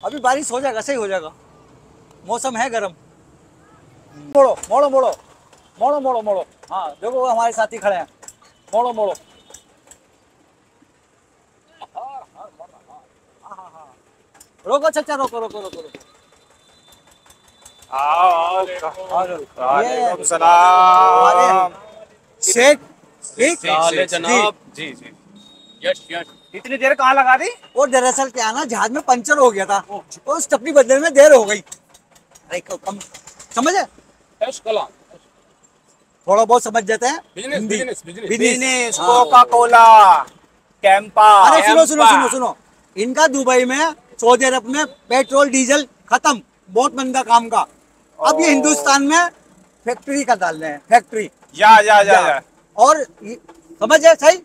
अभी बारिश हो जाएगा, सही हो जाएगा, मौसम है गर्म। मोड़ो मोड़ो मोड़ो मोड़ो मोड़ो मोड़ो। हाँ देखो हमारे साथी खड़े हैं, मोड़ो मोड़ो। रोको चाचा, रोको रोको रोको रोको। वालेकुम सलाम। शेख ठीक जनाब जी जी। यश यश इतनी देर कहाँ लगा दी? वो दरअसल क्या ना, जहाज में पंचर हो गया था, तो स्टेपनी बदलने में देर हो गई। अरे कम समझे, थोड़ा बहुत समझ जाते हैं Hindi. Business, Coca Cola, Campa. अरे सुनो सुनो सुनो सुनो, इनका दुबई में, सऊदी अरब में पेट्रोल डीजल खत्म, बहुत मंदा काम का। अब ये हिंदुस्तान में फैक्ट्री का डाल रहे हैं, फैक्ट्री। या। और समझ है, सही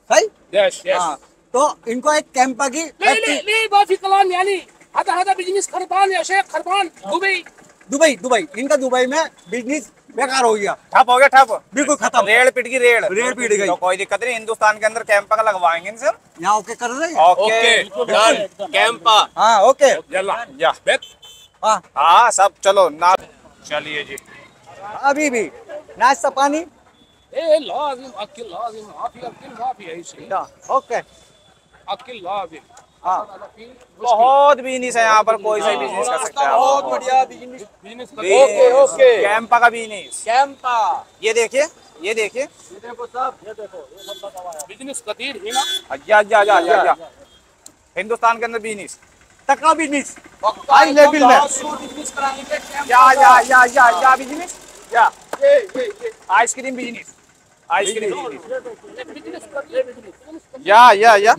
सही। Yes yes. हाँ, तो इनको एक कैंपा की फैक्ट्री। बाफी कलाम यानी हदा बिजनेस खरबान या शेख खरबान दुबई। दुबई दुबई इनका दुबई में बिजनेस बेकार हो गया, ठप हो गया, ठप बिल्कुल खत्म। रेड़ पिट गई, रेड़ पिट गई। तो कोई दिक्कत नहीं, हिंदुस्तान के अंदर कैंपा का लगवाएंगे सर। यहाँ ओके कर रहे हैं। ओके कैंपा। हाँ ओके। या हाँ हाँ सब चलो ना, चलिए जी। अभी भी नाश्ता पानी। ए लाजिम अकिल लाजिम माफी अकिल माफी ऐसे ओके। अकिल लाजिम। हाँ बहुत बिजनेस है यहाँ पर, कोई सा बिजनेस कर सकते हैं। बहुत बढ़िया बिजनेस। Okay okay. कैंपा का बिजनेस, कैंपा। ये देखिए, ये देखिए, ये देखो सब, ये देखो ये सब लगा हुआ है। बिजनेस कदीर है ना। या हिंदुस्तान के अंदर बिजनेस, तकड़ा बिजनेस हाई लेवल में। बिजनेस कराएंगे। या बिजनेस, या ये आइसक्रीम बिजनेस, आइसक्रीम बिजनेस कदीर। या या ये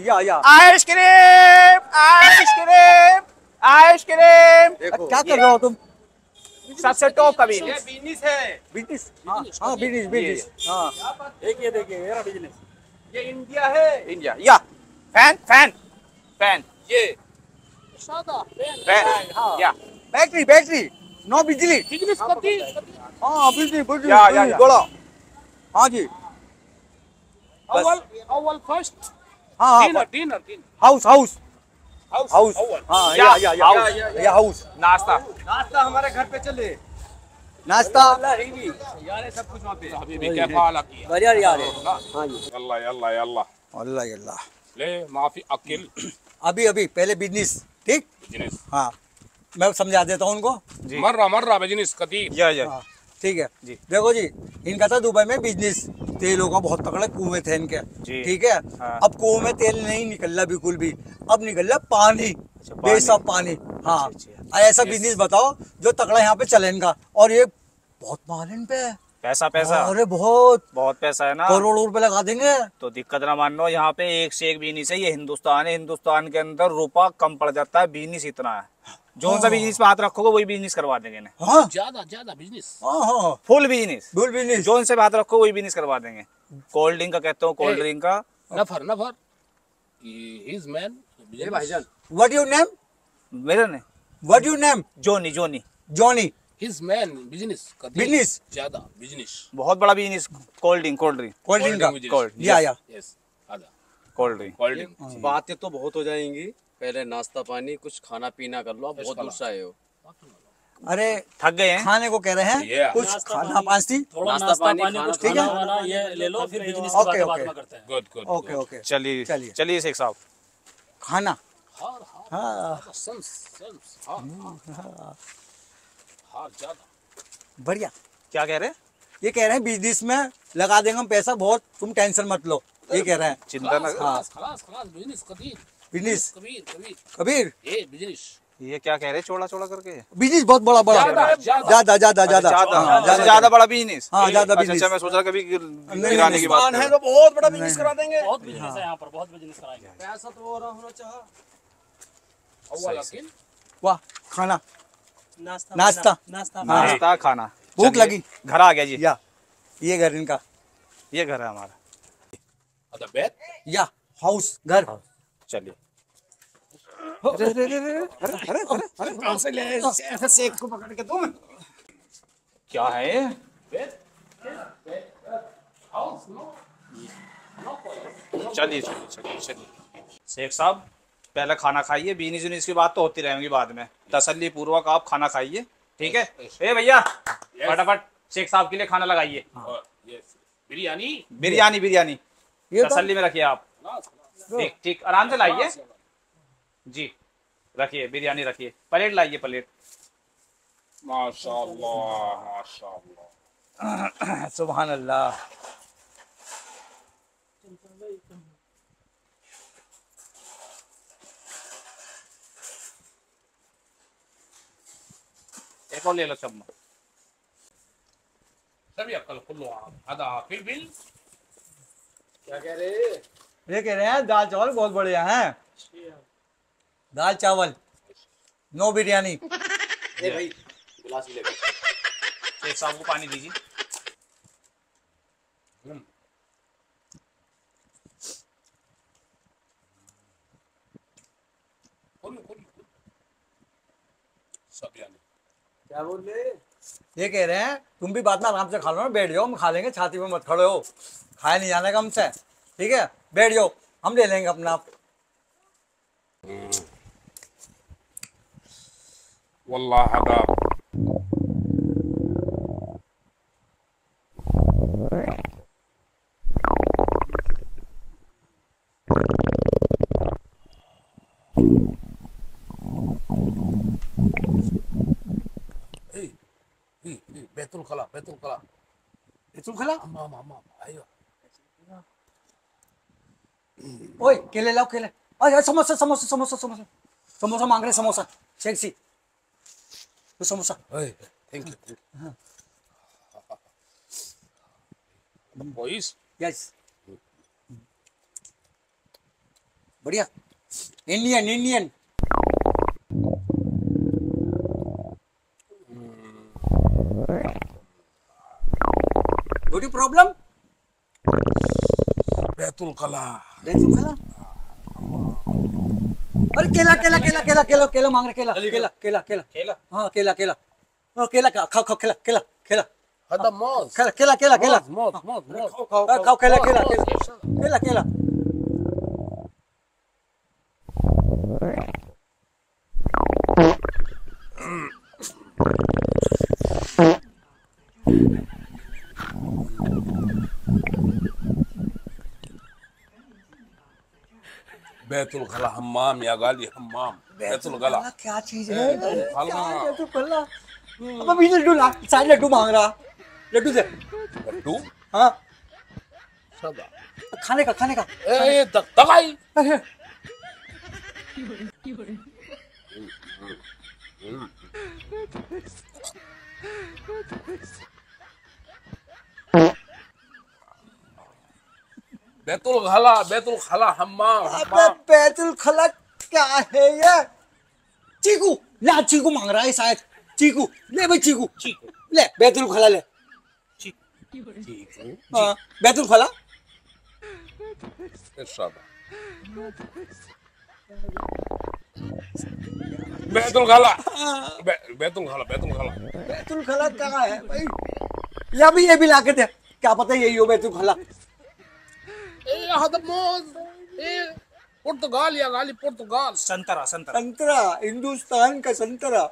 या आइसक्रीम आइसक्रीम आइसक्रीम। क्या कर रहे हो तुम? सबसे टॉप का बिजनेस बिजनेस है। बिजनेस। हाँ बिजनेस बिजनेस। हाँ देखिए देखिए मेरा बिजनेस, ये इंडिया है। इंडिया। या फैन फैन फैन, ये सादा फैन। या बैटरी बैटरी, नो बिजली। बिजनेस कदीर। हाँ बिजली बिजली या। बोलो। हाँ जी। अव्वल फर्स्ट। हाँ dinner dinner dinner. House house house. अव्वल। हाँ या या हाउस। नाश्ता, नाश्ता हमारे घर पे चले। नाश्ता यार सब कुछ वहाँ पे। अभी भी क्या फाल किया। बढ़िया यार। हाँ जी। अल्लाह अल्लाह अल्लाह। अल्लाह अल्लाह। ले माफी अकिल। अभी अभी पहले बिजनेस ठीक। बिजनेस। हाँ मैं समझा देता हूँ उनको। मर्रा बिजनेस कदीर। या हाँ, ठीक है जी। देखो जी, इनका था दुबई में बिजनेस, तेलों का बहुत तगड़ा कुएं थे इनके। जी। ठीक है। हाँ। अब कुएं में तेल नहीं निकल रहा बिल्कुल भी, अब निकल रहा पानी, बेसाब पानी। हाँ ऐसा बिजनेस बताओ जो तगड़ा यहाँ पे चले इनका। और ये बहुत माल इन पे। पैसा पैसा, अरे बहुत बहुत पैसा है ना, करोड़ों रुपए लगा देंगे। तो दिक्कत ना मान लो, यहाँ पे एक से एक बिजनेस है। ये हिंदुस्तान है, हिंदुस्तान के अंदर रुपया कम पड़ जाता है, बिजनेस इतना है। जो सा बिजनेस पे हाथ रखोगे वही बिजनेस करवा देंगे ना। हाँ ज्यादा बिजनेस। हाँ फुल बिजनेस, फुल बिजनेस। जो से हाथ रखो वही बिजनेस करवा देंगे। कोल्ड ड्रिंक का कहते हो, कोल्ड ड्रिंक का नफर हिज मैन। ये भाईजान व्हाट योर नेम? मेरा ने what your name? Johnny Johnny Johnny. His man business business ज्यादा बिजनेस। बहुत बड़ा business. Cold drink cold drink cold या यस आधा कोल्ड ड्रिंक। Cold drink. बातें तो बहुत हो जाएंगी, पहले नाश्ता पानी कुछ खाना पीना कर लो, आप बहुत दूर से आए हो। अरे थक गए हैं। खाने को कह रहे हैं, कुछ खाना पास्ती। नाश्ता पानी खाना ठीक है। खाना ये ले लो, फिर business okay okay good okay okay. चलिए चलिए। चलिए शेख साहब। खाना। हार हाँ सेंस हार ज्यादा बढ़िया। क्या कह रहे हैं? ये कह रहे हैं बिजनेस में लगा देंगे हम पैसा बहुत, तुम टेंशन मत लो, ये कह रहे हैं। चिंता न खलास बिजनेस कदीर। बिजनेस कबीर कबीर ये बिजनेस। ये क्या कह रहे हैं? चौड़ा चौड़ा करके बिजनेस बहुत बड़ा बड़ा ज्यादा ज्यादा ज्यादा बड़ा बिजनेस। हाँ ज्यादा बिजनेस। अच्छा मैं सोच रहा कभी नहीं, गिराने की बात है तो बहुत बड़ा बिजनेस करा देंगे। बहुत बिजनेस है यहाँ पर, बहुत बिजनेस कराएंगे। पैसा तो हो रहा होना चाहिए। अव्वल अकिल। वाह खाना नाश्ता नाश्ता नाश्ता खाना। भूख चलिए, लगी। घर आ गया जी। या ये घर इनका, ये घर है हमारा। अदा बेड या हाउस घर। चलिए। ऐसे शेख को पकड़ के तुम क्या है ये? हाउस नो चलिए चलिए चलिए चलिए। शेख साहब पहले खाना खाइए, बीनी जुनी इसकी बात तो होती रहेंगी बाद में। तसल्ली पूर्वक आप खाना खाइए, ठीक है। ए भैया फटाफट शेख साहब के लिए खाना लगाइए। बिरयानी बिरयानी बिरयानी ये तो तसल्ली में रखिए आप। ठीक ठीक, आराम से लाइए जी, रखिए बिरयानी रखिए। प्लेट लाइए, प्लेट। माशाल्लाह माशाल्लाह। सुभान अल्लाह। एक और ले लो चम्मच। सभी अक्ल खुल्लो आधा फिल क्या कह रहे? ये कह रहे हैं दाल चावल बहुत बढ़िया हैं। दाल चावल, नो बिरयानी। ए भाई गिलास ले। शेख साहब को पानी दीजिए। क्या बोल रहे? ये कह रहे हैं तुम भी बात में आराम से खा लो ना, बैठ जाओ, हम खा लेंगे, छाती पे मत खड़े हो, खाया नहीं जाने का हमसे, ठीक है, बैठ जाओ, हम ले लेंगे अपना आप। वल्लाह हदा बेतुल खला अम्मा आयो। ओए केले लाओ, केले। अरे समोसा समोसा समोसा समोसा समोसा मांग रहे, समोसा सेक्सी, तो samosa. Thank you boys. Yes, बढ़िया, इंडियन इंडियन। प्रॉब्लम बैतुल कला। अरे केला केला केला केला केला केला मांग रहे, केला केला केला केला केला? हाँ केला केला, केला खाओ खाओ, केला केला केला हदा मौज केला केला केला केला मौज मौज मौज खाओ, केला केला केला केला। बैतुल खला हम्माम या गाली हम्माम। बैतुल खला क्या चीज है? खला बैतुल खला। अब अभी लड्डू ला, सारे लड्डू मांग रहा, लड्डू दे। लड्डू हाँ सदा खाने का, खाने का। ए दगाई अरे बैतुल खला हम्माम अबे बैतुल खला क्या है ये? चीकू ला, चीकू मांग रहा है शायद, चीकू ले भाई, चीकू ले, बैतुल खला ले। हाँ बैतुल खला। सदा बैतुल खला बैतुल खला बैतुल खला बैतुल खला कहाँ है भाई? या भी ये भी ला के दे, क्या पता यही हो बैतुल खला। ए हदा मौज ए पुर्तगाल या गाली पुर्तगाल। संतरा संतरा संतरा, हिंदुस्तान का संतरा।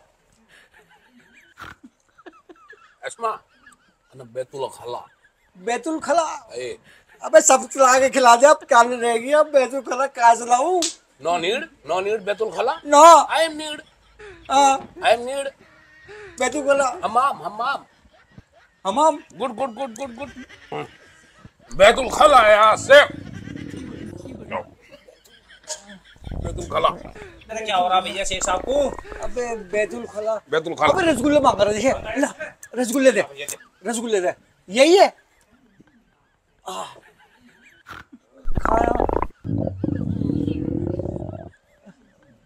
अस्मा अना बैतुल खला। बैतुल खला, ए अबे सब ला के खिला दे, अब क्या रहेगी, अब बैतुल खला कहाँ से लाऊं? नो नीड बैतुल खला। नो आई एम नीड बैतुल खला। हमाम हमाम हमाम good good good good good बैतुल खला या से बैतुल खला। अरे क्या हो रहा भैया शेख साहब को? अबे बैतुल खला, बैतुल खला। अबे रसगुल्ले मांग रहा है, देखिए ला, रसगुल्ले दे, रसगुल्ले दे, यही है। खाया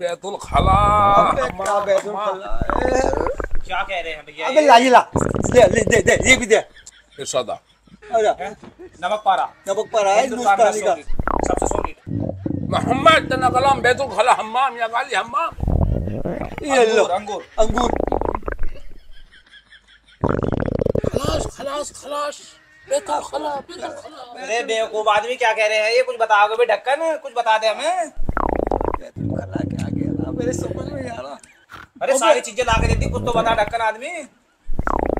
बैतुल खला। अबे क्या बैतुल खला है? क्या कह रहे हैं भैया? अबे ला, ये ला, दे दे दे, ये भी दे। इरशादा अरे नमक पारा, नमक पर है हिंदुस्तानी का। सबसे सोनी मोहम्मद तना कलाम बैतुल खला हम्माम या गाली हम्माम। ये लो अंगूर अंगूर। खलास खलास खलास बैतुल खला बैतुल खला। अरे बेवकूफ आदमी क्या कह रहे हैं ये? कुछ बताओगे भाई, ढक्कन कुछ बता दे हमें। बैतुल खला मेरे समझ में नहीं आ रहा। अरे सारी चीजें ला के देती, कुछ तो बता ढक्कन आदमी।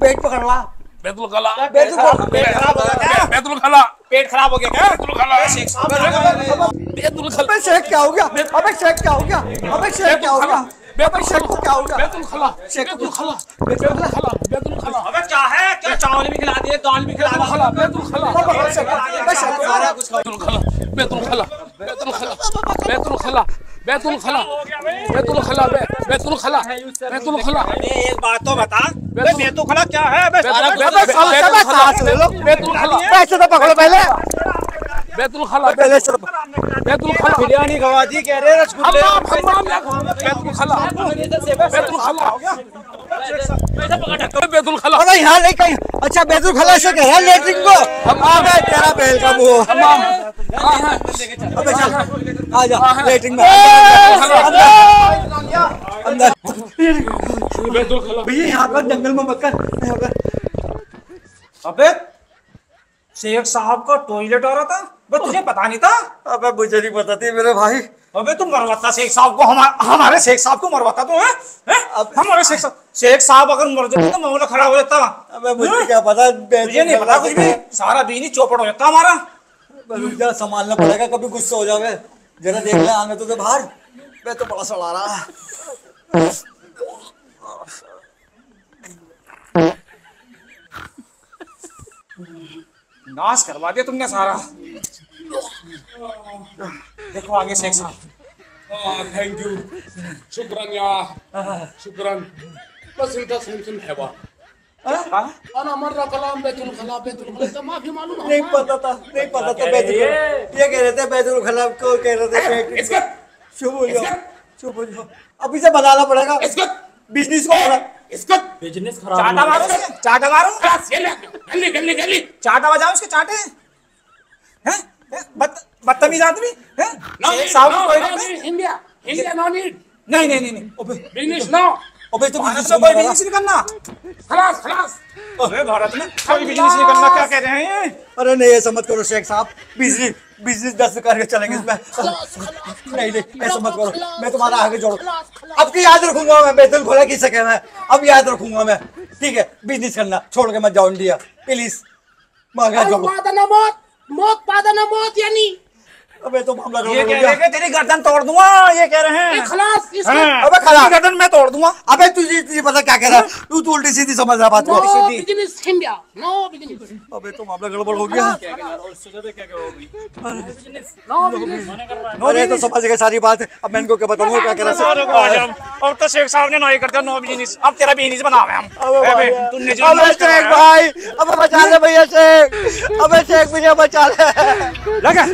पेट पकड़ ला। बैतुल खला पेट खराब हो गया क्या? बैतुल खला पेट खराब हो गया क्या? बैतुल खला शेख साहब बैतुल खला अबे शेख क्या हो गया? अबे शेख क्या हो गया? अबे शेख क्या हो गया? अबे शेख को क्या हो गया? बैतुल खला शेख को बैतुल खला बैतुल खला अबे क्या है? क्या चावल भी खिला दिए, दाल भी खिला दिए। बैतुल खला अबे शेख को सारा कुछ खाओ। बैतुल खला बैतुल खला बैतुल खला बैतुल खला बैतुल खला बैतुल खला बैतुल खला अरे एक बात तो बता, बैतुल खला क्या है? बैतुल खला पैसे तो पकड़ो पहले। बैतुल खला पहले से बैतुल खला बिरयानी गवादी कह रहे, रसगुल्ले। बैतुल खला बैतुल खला बैतुल खला अरे यहाँ नहीं कहीं। अच्छा बैतुल खला से कह रहा है लेटरिन को। अबे तेरा बैल का मुंह। अबे चल आ जा लेटरिन में। अंदर बैतुल खला भैया यहाँ पर जंगल में मत कर। अबे शेख साहब का टॉयलेट आ रहा था, बस तुझे पता नहीं था? अबे मुझे नहीं पता थी मेरे भाई। अबे तुम मरवाता शेख साहब को, हमारे शेख साहब को मरवाता तू है? हमारे शेख साहब अगर मर जाते तो मामला खराब हो जाता। अबे मुझे क्या पता। तुझे नहीं पता कुछ भी, सारा बीनी चौपड़ हो जाता हमारा। रुक संभालना पड़ेगा, कभी गुस्सा हो जावे। जरा देख ले आने तो दे बाहर। मैं तो बड़ा सड़ा रहा। नाश करवा दिया तुमने सारा। देखो आगे शेख साहब। थैंक यू शुक्रान या शुक्रान बस इनका सेंशन है बा अना मर्रा कलाम बैतुल खला तो माफी मालूम नहीं पता था बैतुल। ये कह रहे थे बैतुल खला को कह रहे थे। इसका चुप हो जाओ। अभी से बनाना पड़ेगा बिजनेस को पूरा। इसका बिजनेस खराब। चाटा मारो, चाटा मारो, गली गली गली चाटा बजाओ उसके चाटे। हैं? बदतमीज आदमी हैं? नो शेख साहब को कोई नहीं। इंडिया इंडिया नो नीड नहीं। बिजनेस नो अबे तो भारत में कोई बिजनेस नहीं करना। खलास खलास अबे भारत में कोई बिजनेस नहीं करना, क्या कह रहे हैं? अरे नहीं ऐसा मत करो शेख साहब। बिजनेस 10 करके चलेंगे इसमें। नहीं ऐसा मत करो। मैं तुम्हारा आगे जोड़ो। अब की याद रखूंगा मैं बैतुल खला किसे कहना है। अब याद रखूंगा मैं। ठीक है बिजनेस करना छोड़ के मत जाओ इंडिया प्लीज। मांगा जोड़ो। मौत पादना मौत यानी अबे तो मामला ये कह रहे हैं तेरी गर्दन तोड़ दूंगा, ये कह रहे हैं। खलास हाँ, अबे खला गर्दन मैं तोड़ दूंगा। अबे तुझे पता क्या कह रहा है? तू उल्टी सीधी समझ रहा बात को। No business India no business अबे तो मामला गड़बड़ हो गया। नो बिजनेस अरे तो समझ गए सारी बात। अब मैं इनको क्या बताऊंगा क्या कह रहा है। अब तो शेख साहब ने नहीं करते नो बिजनेस, अब तेरा बिजनेस बनावे हम। तुमने जो अबे शेख भाई अबे बचा ले भैया शेख। अबे शेख मुझे बचा ले। लगा